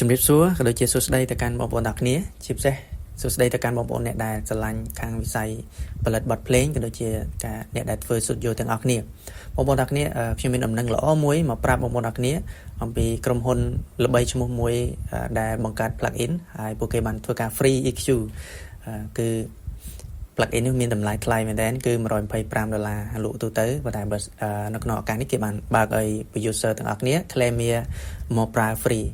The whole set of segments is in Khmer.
ជំរាបសួរក៏ដូចជាសួស្តីទៅកាន់បងប្អូនទាំងគ្នាជាពិសេសសួស្តីទៅកាន់បងប្អូនអ្នកដែលស្រឡាញ់ខាងវិស័យផលិតបទភ្លេងក៏ដូចជាការអ្នកដែលធ្វើស្ទូឌីយោទាំងអស់គ្នាបងប្អូនទាំងគ្នាខ្ញុំមានដំណឹងល្អមួយមកប្រាប់បងប្អូនទាំងគ្នាអំពីក្រុមហ៊ុនល្បីឈ្មោះមួយដែលបង្កើត plugin ហើយពួកគេបានធ្វើការ free EQ គឺ plugin នេះមានតម្លៃថ្លៃមែនទែនគឺ$125លក់ទូទៅប៉ុន្តែបើនៅក្នុងឱកាសនេះគេបានបើកឲ្យ user ទាំងអស់គ្នា claim មកប្រើ free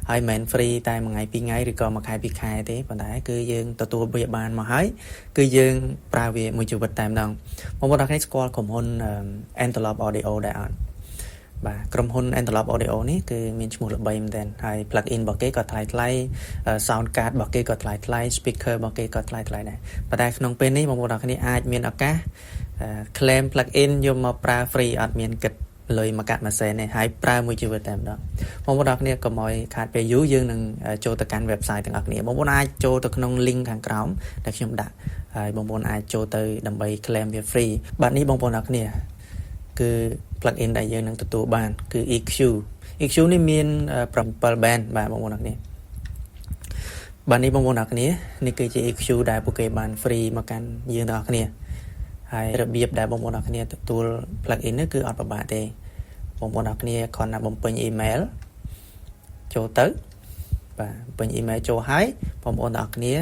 ហើយមិន free តែមួយថ្ងៃពីរថ្ងៃឬក៏មួយខែពីរខែទេប៉ុន្តែគឺយើងទទួលវាបានមកហើយគឺយើងប្រើវាមួយជីវិតតែម្ដងបងប្អូនទាំងគ្នាស្គាល់ក្រុមហ៊ុន Antelope Audio ដែរអត់បាទក្រុមហ៊ុន Antelope Audio នេះគឺមានឈ្មោះល្បីមែនទែនហើយ plugin របស់គេក៏ថ្លៃ sound card របស់គេក៏ថ្លៃ speaker របស់គេក៏ថ្លៃដែរប៉ុន្តែក្នុងពេលនេះបងប្អូនទាំងគ្នាអាចមានឱកាស claim plugin យកមកប្រើ free អត់មានគិតលុយមកកាត់មួយសេនទេហើយប្រើមួយជីវិតតែម្ដងបងប្អូនទាំងគ្នាកុំឲ្យខាតពេលយូរយើងនឹងចូលទៅកាន់ website ទាំងអស់គ្នាបងប្អូនអាចចូលទៅក្នុង link ខាងក្រោមដែលខ្ញុំដាក់ហើយបងប្អូនអាចចូលទៅដើម្បី claim វា free បាទនេះបងប្អូនទាំងគ្នាគឺ plugin ដែលយើងនឹងទទួលបានគឺ EQ នេះមាន7 band បាទបងប្អូនទាំងគ្នាបាទនេះបងប្អូនទាំងគ្នានេះគឺជា EQ ដែលពួកគេបាន free មកកាន់យើងទាំងអស់គ្នាហើយរបៀបដែលបងប្អូនទាំងគ្នាទទួល plugin នេះគឺអត់ពិបាកទេបងប្អូនទាំងគ្នាគ្រាន់តែបំពេញ email ចូលទៅបាទបំពេញ email ចូលហើយបងប្អូនទាំងគ្នា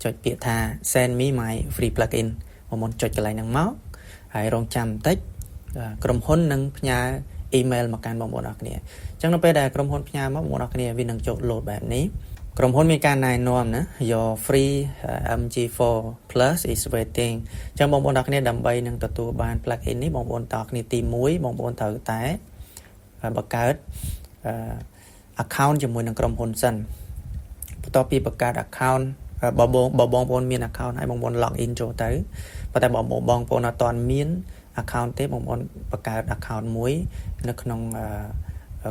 ចុចពាក្យថា send me my free plugin បងប្អូនចុចកន្លែងហ្នឹងមកហើយរងចាំបន្តិចក្រុមហ៊ុននឹងផ្ញើ email មកកាន់បងប្អូនទាំងគ្នាអញ្ចឹងនៅពេលដែលក្រុមហ៊ុនផ្ញើមកបងប្អូនទាំងគ្នាវានឹងចូល load បែបនេះក្រុមហ៊ុនមានការណែនាំណា Your free MG4 Plus is waiting អញ្ចឹងបងប្អូនទាំងគ្នាដើម្បីនឹងទទួលបាន plugin នេះបងប្អូនទាំងគ្នាទី1បងប្អូនត្រូវតែបង្កើត account ជាមួយនឹងក្រុមហ៊ុនសិនបន្ទាប់ពីបង្កើត account បងប្អូនមាន account ហើយបងប្អូន log in ចូលទៅប៉ុន្តែបងប្អូនអត់ទាន់មាន account ទេបងប្អូនបង្កើត account មួយនៅក្នុង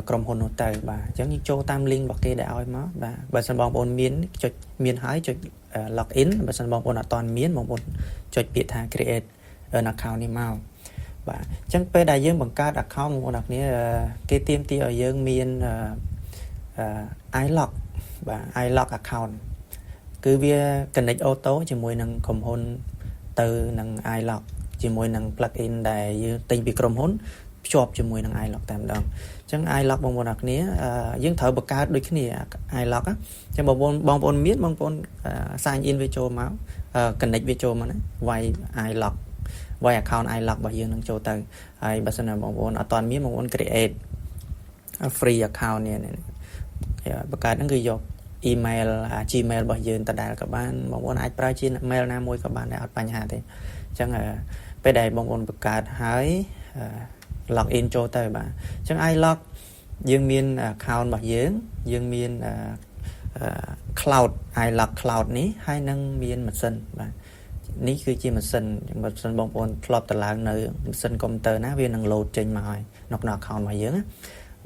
ក្រុមហ៊ុននោះទៅបាទអញ្ចឹងយើងចូលតាម link របស់គេដែលឲ្យមកបាទបើសិនបងប្អូនចុចមានហើយចុច log in បើសិនបងប្អូនអត់ទាន់មានបងប្អូនចុចពាក្យថា create an account នេះមកបាទអញ្ចឹងពេលដែលយើងបង្កើត account បងប្អូនអ្នកគ្នាគេទាមទារឲ្យយើងមាន iLog បាទ iLog account គឺវា connect auto ជាមួយនឹងក្រុមហ៊ុនទៅនឹង iLog ជាមួយនឹង plugin ដែលយើងទិញពីក្រុមហ៊ុនភ្ជាប់ជាមួយនឹង iLog តែម្ដងអញ្ចឹង iLog បងប្អូនអ្នកគ្នាយើងត្រូវបង្កើតដូចគ្នា iLog អញ្ចឹងបងប្អូនមានបងប្អូន sign in វាចូលមក connect វាចូលមកណាវាយ iLog វាយ account iLog របស់យើងនឹងចូលទៅហើយបើសិនណាបងប្អូនអត់ទាន់មានបងប្អូន create free account នេះបង្កើតហ្នឹងគឺយក email Gmail របស់យើងដដែលក៏បានបងប្អូនអាចប្រើ Gmail ណាមួយក៏បានដែរអត់បញ្ហាទេអញ្ចឹងពេលដែលបងប្អូនបង្កើតហើយ log in ចូលទៅបាទអញ្ចឹង iLog យើងមាន account របស់យើងមាន cloud iLog cloud នេះហើយនឹងមានម៉ាស៊ីនបាទនេះគឺជាម៉ាស៊ីនបងប្អូនធ្លាប់ទៅឡើងនៅម៉ាស៊ីនកុំព្យូទ័រណាវានឹង load ចេញមកហើយនៅក្នុង account របស់យើងណា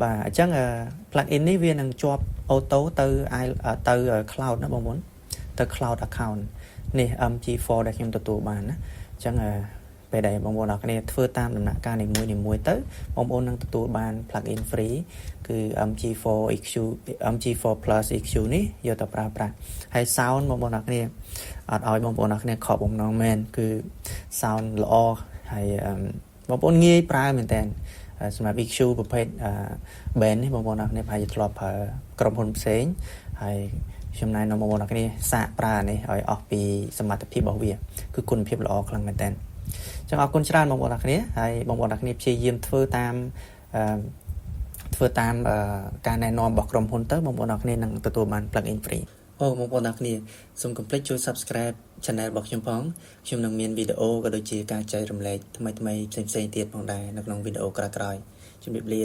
បាទអញ្ចឹង plugin នេះវានឹងជាប់ auto ទៅ cloud ណាបងប្អូនទៅ cloud account នេះ MG4 ដែលខ្ញុំទទួលបានណាអញ្ចឹងពេលដែលបងប្អូនអ្នកគ្នាធ្វើតាមដំណាក់កាលនីមួយទៅបងប្អូននឹងទទួលបាន plugin free គឺ MG4 EQ MG4 Plus EQ នេះយកទៅប្រើប្រាស់ហើយ sound បងប្អូនអ្នកគ្នាអត់ឲ្យបងប្អូនអ្នកគ្នាខកបំណងមែនគឺ sound ល្អហើយបងប្អូនងាយប្រើមែនតើសម្រាប់ EQ ប្រភេទ band នេះបងប្អូនអ្នកគ្នាប្រហែលជាធ្លាប់ប្រើក្រុមហ៊ុនផ្សេងហើយខ្ញុំណែនាំបងប្អូនអ្នកគ្នាសាកប្រើនេះឲ្យអស់ពីសមត្ថភាពរបស់វាគឺគុណភាពល្អខ្លាំងមែនតើចឹងអរគុណច្រើនបងប្អូនអ្នកគ្នាហើយបងប្អូនអ្នកគ្នាព្យាយាមធ្វើតាមការណែនាំរបស់ក្រុមហ៊ុនទៅបងប្អូនអ្នកគ្នានឹងទទួលបាន plugin free បងប្អូនអ្នកគ្នាសូមកុំភ្លេចចូល subscribe channel របស់ខ្ញុំផងខ្ញុំនឹងមានវីដេអូក៏ដូចជាការចែករំលែកថ្មីៗផ្សេងៗទៀតផងដែរនៅក្នុងវីដេអូក្រោយៗជម្រាបលា